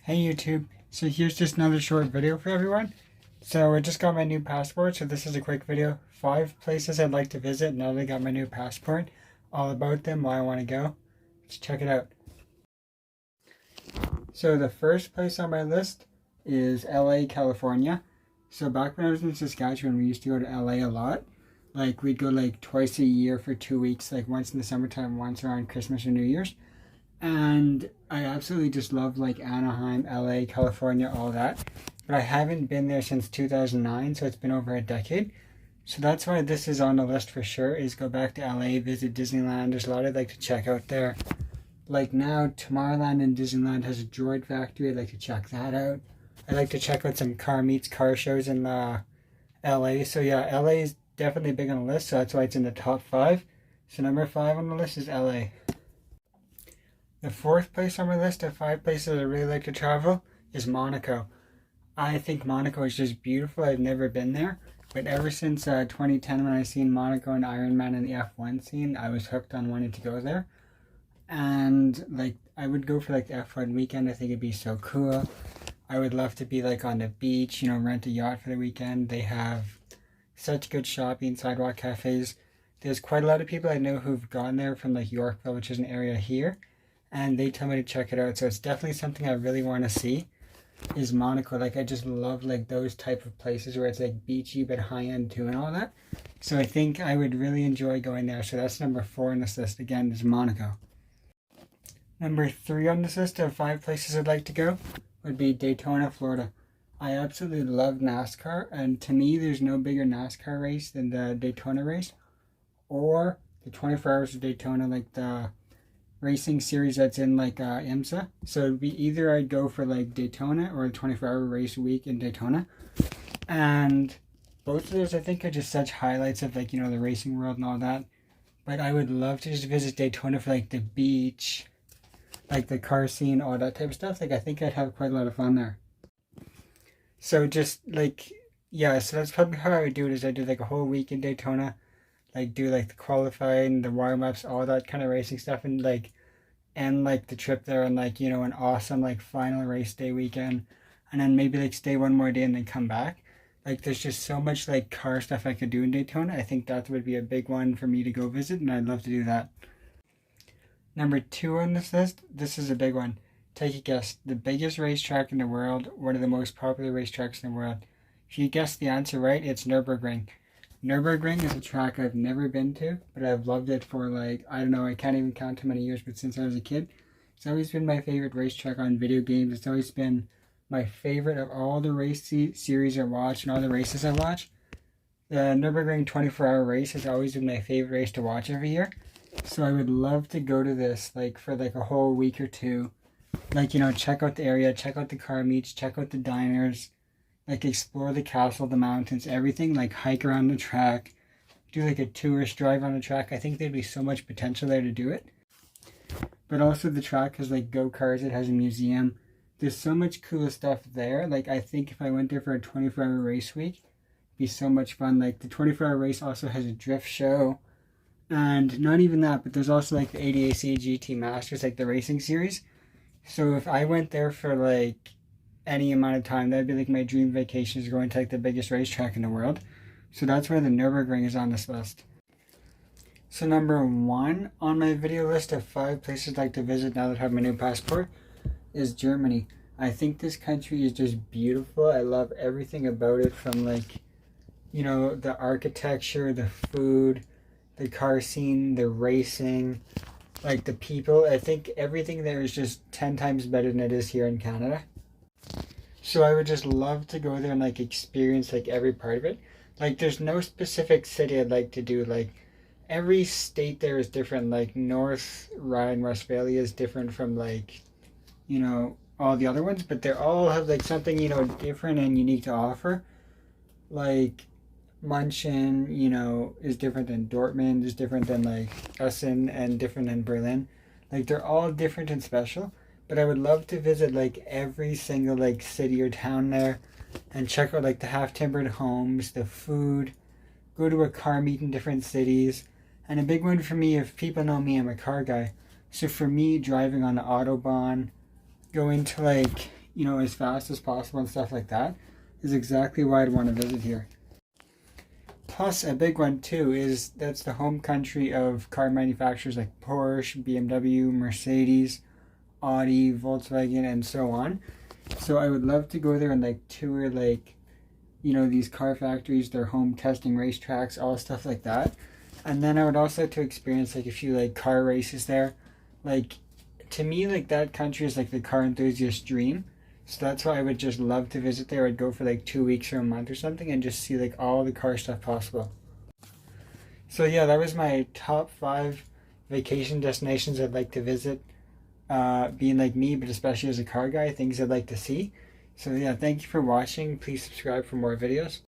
Hey YouTube, so here's just another short video for everyone. So I just got my new passport, so this is a quick video. 5 places I'd like to visit now that I got my new passport. All about them, why I want to go. Let's check it out. So the first place on my list is LA, California. So back when I was in Saskatchewan, we used to go to LA a lot. Like we'd go like twice a year for 2 weeks, like once in the summertime, once around Christmas or New Year's. And I absolutely just love like Anaheim, LA, California, all that. But I haven't been there since 2009, so it's been over a decade. So that's why this is on the list for sure, is go back to LA, visit Disneyland. There's a lot I'd like to check out there. Like now, Tomorrowland and Disneyland has a droid factory. I'd like to check that out. I'd like to check out some car meets car shows in LA. So yeah, LA is definitely big on the list, so that's why it's in the top 5. So number 5 on the list is LA. The 4th place on my list of 5 places I really like to travel is Monaco. I think Monaco is just beautiful. I've never been there, but ever since 2010 when I seen Monaco and Ironman in the F1 scene, I was hooked on wanting to go there. And like I would go for like the F1 weekend. I think it'd be so cool. I would love to be like on the beach, rent a yacht for the weekend. They have such good shopping, sidewalk cafes. There's quite a lot of people I know who've gone there from like Yorkville, which is an area here, and they tell me to check it out. So it's definitely something I really want to see, is Monaco. Like I just love like those type of places where it's like beachy but high end too and all that. So I think I would really enjoy going there. So that's number 4 on this list, again, is Monaco. Number 3 on this list of 5 places I'd like to go would be Daytona, Florida. I absolutely love NASCAR, and to me there's no bigger NASCAR race than the Daytona race, or the 24 Hours of Daytona, like the racing series that's in like IMSA. So it'd be either I'd go for like Daytona or a 24-hour race week in Daytona. And both of those I think are just such highlights of like, the racing world and all that. But I would love to just visit Daytona for like the beach, like the car scene, all that type of stuff. Like I think I'd have quite a lot of fun there. So just like, yeah, so that's probably how I would do it, is I do like a whole week in Daytona, like do like the qualifying, the warm-ups, all that kind of racing stuff, and like end like the trip there and like, an awesome like final race day weekend, and then maybe like stay one more day and then come back. Like there's just so much like car stuff I could do in Daytona. I think that would be a big one for me to go visit, and I'd love to do that. Number 2 on this list, this is a big one. Take a guess. The biggest racetrack in the world, one of the most popular racetracks in the world. If you guess the answer right, it's Nurburgring. Nurburgring is a track I've never been to, but I've loved it for like, I don't know, I can't even count how many years, but since I was a kid. It's always been my favorite racetrack on video games. It's always been my favorite of all the race series I watch and all the races I watch. The Nürburgring 24-hour race has always been my favorite race to watch every year. So I would love to go to this like for like a whole week or 2. Like, check out the area, check out the car meets, check out the diners, like explore the castle, the mountains, everything, like hike around the track, do like a tourist drive on the track. I think there'd be so much potential there to do it. But also the track has like go-karts, it has a museum. There's so much cool stuff there. Like I think if I went there for a 24-hour race week, it'd be so much fun. Like the 24-hour race also has a drift show. And not even that, but there's also like the ADAC GT Masters, like the racing series. So if I went there for like any amount of time, that'd be like my dream vacation, is going to like the biggest racetrack in the world. So that's why the Nurburgring is on this list. So number 1 on my video list of 5 places I'd like to visit now that I have my new passport is Germany. I think this country is just beautiful. I love everything about it, from like, the architecture, the food, the car scene, the racing, like the people. I think everything there is just 10 times better than it is here in Canada. So I would just love to go there and like experience like every part of it. Like there's no specific city I'd like to do. Like every state there is different. Like North Rhine-Westphalia is different from like, all the other ones, but they all have like something, different and unique to offer. Like München, is different than Dortmund, is different than like Essen, and different than Berlin. Like they're all different and special. But I would love to visit like every single like city or town there, and check out like the half-timbered homes, the food, go to a car meet in different cities. And a big one for me, if people know me, I'm a car guy. So for me, driving on the Autobahn, going to like you know, as fast as possible and stuff like that, is exactly why I'd want to visit here. Plus, a big one too is that's the home country of car manufacturers like Porsche, BMW, Mercedes, Audi, Volkswagen, and so on. So I would love to go there and like tour like, you know, these car factories, their home testing racetracks, all stuff like that. And then I would also like to experience like a few like car races there. Like, to me, like that country is like the car enthusiast dream. So that's why I would just love to visit there. I'd go for like 2 weeks or a month or something and just see like all the car stuff possible. So yeah, that was my top 5 vacation destinations I'd like to visit. Being like me, but especially as a car guy, things I'd like to see. So yeah, thank you for watching. Please subscribe for more videos.